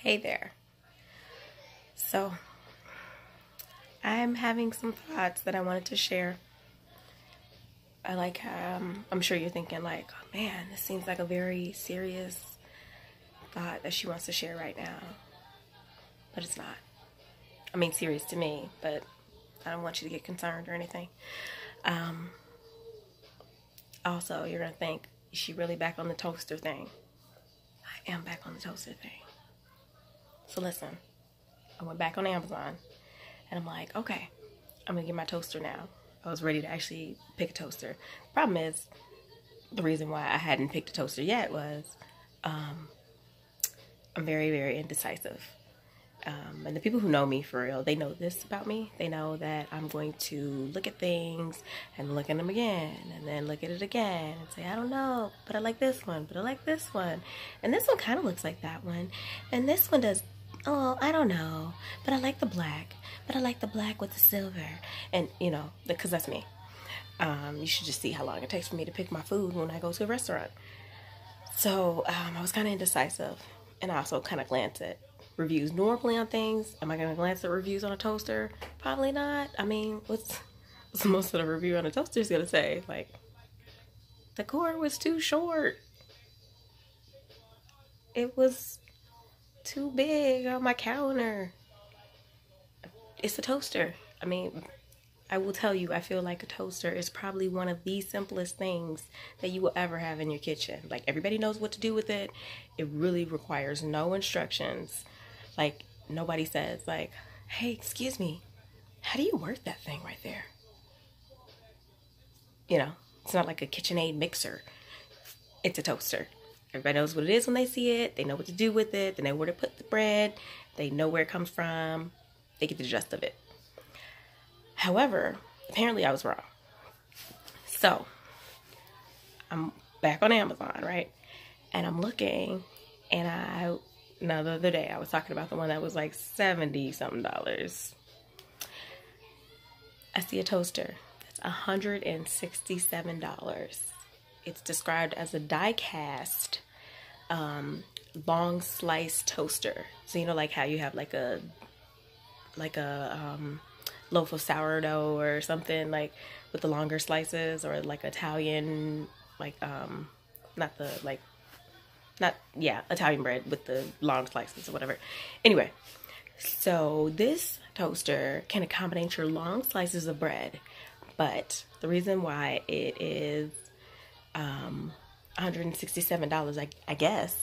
Hey there. So, I'm having some thoughts that I wanted to share. I'm sure you're thinking like, oh man, this seems like a very serious thought that she wants to share right now. But it's not. I mean, serious to me, but I don't want you to get concerned or anything. Also, you're going to think, is she really back on the toaster thing? I am back on the toaster thing. So listen, I went back on Amazon and I'm like, okay, I'm going to get my toaster now. I was ready to actually pick a toaster. Problem is, the reason why I hadn't picked a toaster yet was I'm very, very indecisive. And the people who know me for real, they know this about me. They know that I'm going to look at things and look at them again and then look at it again and say, I don't know, but I like this one, but I like this one. And this one kind of looks like that one. And this one does, oh, I don't know, but I like the black, but I like the black with the silver. And, you know, because that's me. You should just see how long it takes for me to pick my food when I go to a restaurant. So I was kind of indecisive, and I also kind of glanced at reviews normally on things. Am I going to glance at reviews on a toaster? Probably not. I mean, what's most of the review on a toaster is going to say? Like, the cord was too short. It was too big on my counter. It's a toaster. I mean, I will tell you, I feel like a toaster is probably one of the simplest things that you will ever have in your kitchen. Like, everybody knows what to do with it. It really requires no instructions. Like, nobody says, like, hey, excuse me, how do you work that thing right there? You know, it's not like a KitchenAid mixer. It's a toaster. Everybody knows what it is when they see it. They know what to do with it. They know where to put the bread. They know where it comes from. They get the gist of it. However, apparently I was wrong. So, I'm back on Amazon, right? And I'm looking, and the other day I was talking about the one that was like $70-something. I see a toaster that's $167. It's described as a die-cast long slice toaster. So you know, like how you have like a loaf of sourdough or something, like with the longer slices, or like Italian, like Italian bread with the long slices or whatever. Anyway, so this toaster can accommodate your long slices of bread, but the reason why it is $167, I guess,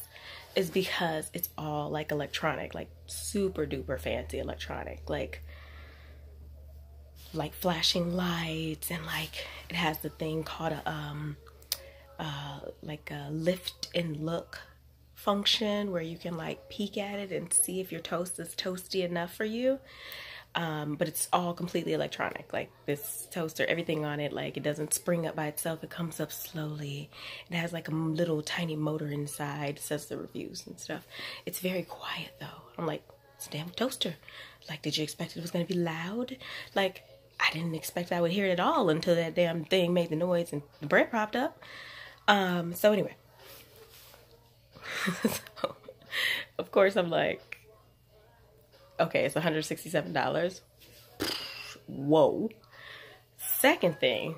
is because it's all like electronic, like super duper fancy electronic, like flashing lights, and like it has the thing called like a lift and look function where you can like peek at it and see if your toast is toasty enough for you. But it's all completely electronic. Like this toaster, everything on it, like it doesn't spring up by itself. It comes up slowly. It has like a little tiny motor inside, says the reviews and stuff. It's very quiet though. I'm like, it's a damn toaster. Like, did you expect it was going to be loud? Like, I didn't expect I would hear it at all until that damn thing made the noise and the bread popped up. So anyway, so, of course I'm like, okay, it's $167. Whoa. Second thing,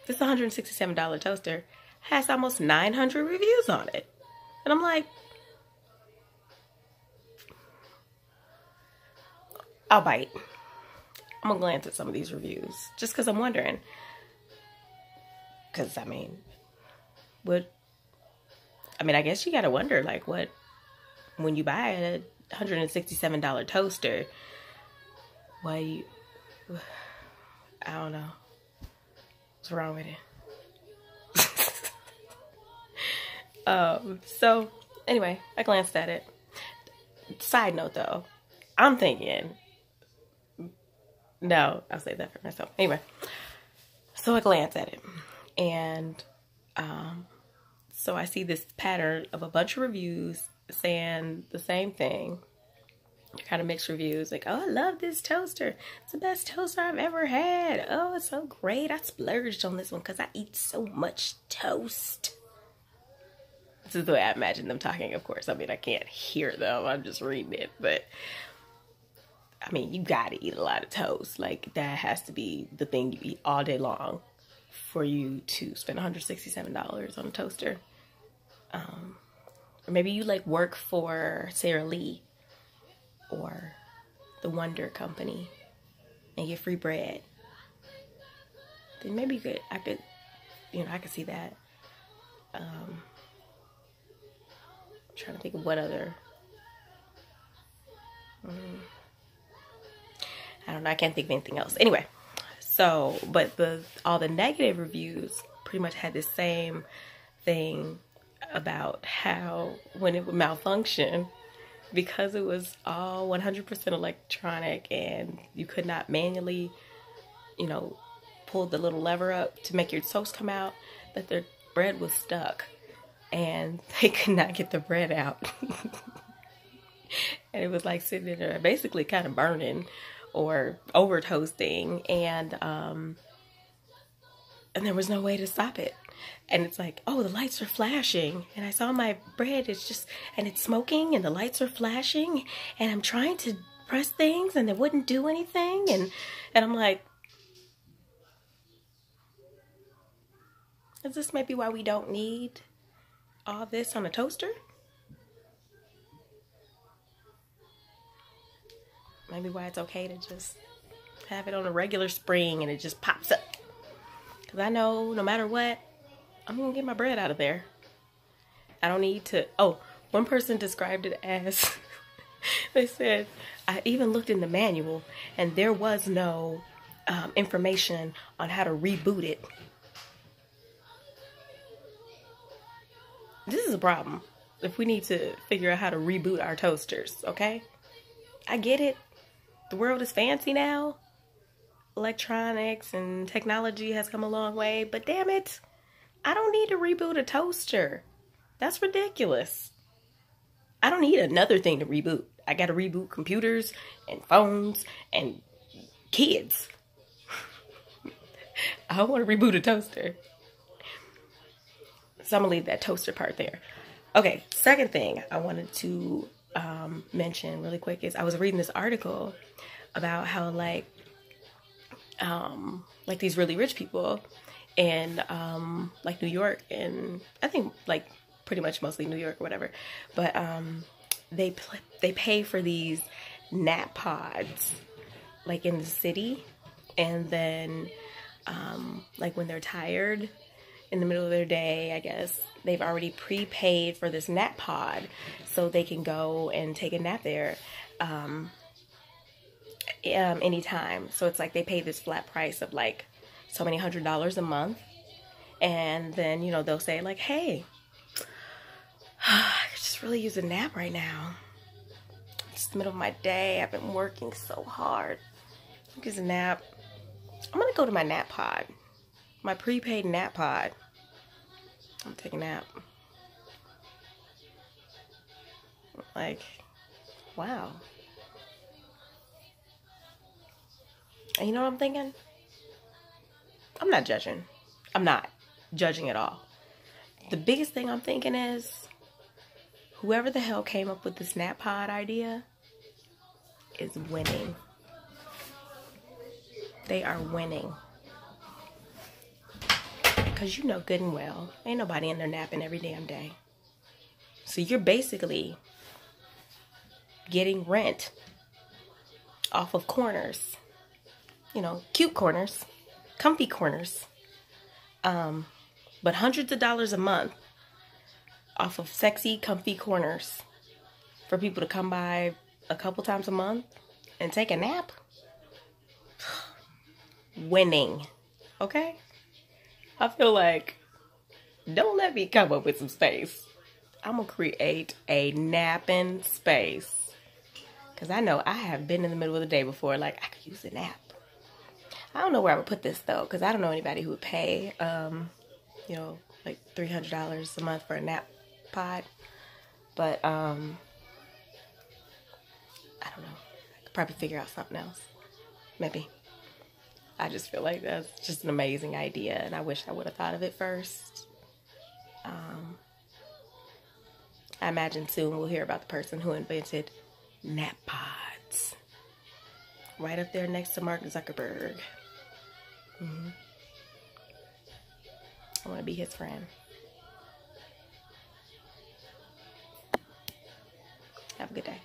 this $167 toaster has almost 900 reviews on it. And I'm like, I'll bite. I'm gonna glance at some of these reviews just because I'm wondering. Because, I mean, I guess you gotta wonder, like, what, when you buy a $167 toaster, I don't know. What's wrong with it? So, anyway, I glanced at it. Side note, though, I'm thinking, no, I'll save that for myself. Anyway, so I glance at it, and so I see this pattern of a bunch of reviews saying the same thing. Kind of mixed reviews, like, oh, I love this toaster. It's the best toaster I've ever had. Oh, it's so great. I splurged on this one because I eat so much toast. This is the way I imagine them talking, of course. I mean, I can't hear them. I'm just reading it. But, I mean, you gotta eat a lot of toast. Like, that has to be the thing you eat all day long for you to spend $167 on a toaster. Or maybe you, like, work for Sara Lee or the Wonder Company and get free bread. Then maybe I could see that. I'm trying to think of what other. I don't know. I can't think of anything else. Anyway, so but all the negative reviews pretty much had the same thing about how when it would malfunction, because it was all 100% electronic and you could not manually, pull the little lever up to make your toast come out, that their bread was stuck and they could not get the bread out. And it was like sitting there basically kind of burning or over toasting, and there was no way to stop it. And it's like, oh, the lights are flashing, and I saw my bread, it's smoking, and the lights are flashing, and I'm trying to press things, and it wouldn't do anything, and I'm like, is this maybe why we don't need all this on a toaster? Maybe why it's okay to just have it on a regular spring and it just pops up. Because I know no matter what, I'm going to get my bread out of there. I don't need to. Oh, one person described it as, they said, I even looked in the manual and there was no information on how to reboot it. This is a problem if we need to figure out how to reboot our toasters, okay? I get it. The world is fancy now. Electronics and technology has come a long way, but damn it, I don't need to reboot a toaster. That's ridiculous. I don't need another thing to reboot. I got to reboot computers and phones and kids. I don't want to reboot a toaster. So I'm going to leave that toaster part there. Okay, second thing I wanted to mention really quick is I was reading this article about how like these really rich people in like New York, and I think like pretty much mostly New York or whatever, but they pay for these nap pods like in the city, and then like when they're tired in the middle of their day, I guess they've already prepaid for this nap pod so they can go and take a nap there anytime. So it's like they pay this flat price of like so many $100 a month, and then they'll say like, hey, I could just really use a nap right now. It's the middle of my day, I've been working so hard. Use a nap. I'm gonna go to my nap pod, my prepaid nap pod. I'm gonna take a nap. Like, wow. And you know what I'm thinking? I'm not judging. I'm not judging at all. The biggest thing I'm thinking is whoever the hell came up with this nap pod idea is winning. They are winning. Because you know good and well, ain't nobody in there napping every damn day. So you're basically getting rent off of corners. Cute corners, comfy corners. But hundreds of dollars a month off of sexy, comfy corners for people to come by a couple times a month and take a nap. Winning. Okay? I feel like, don't let me come up with some space. I'm going to create a napping space. Because I know I have been in the middle of the day before, like, I could use a nap. I don't know where I would put this, though, because I don't know anybody who would pay, like $300 a month for a nap pod. But, I don't know. I could probably figure out something else. Maybe. I just feel like that's just an amazing idea, and I wish I would have thought of it first. I imagine soon we'll hear about the person who invented nap pods. Right up there next to Mark Zuckerberg. I want to be his friend. Have a good day.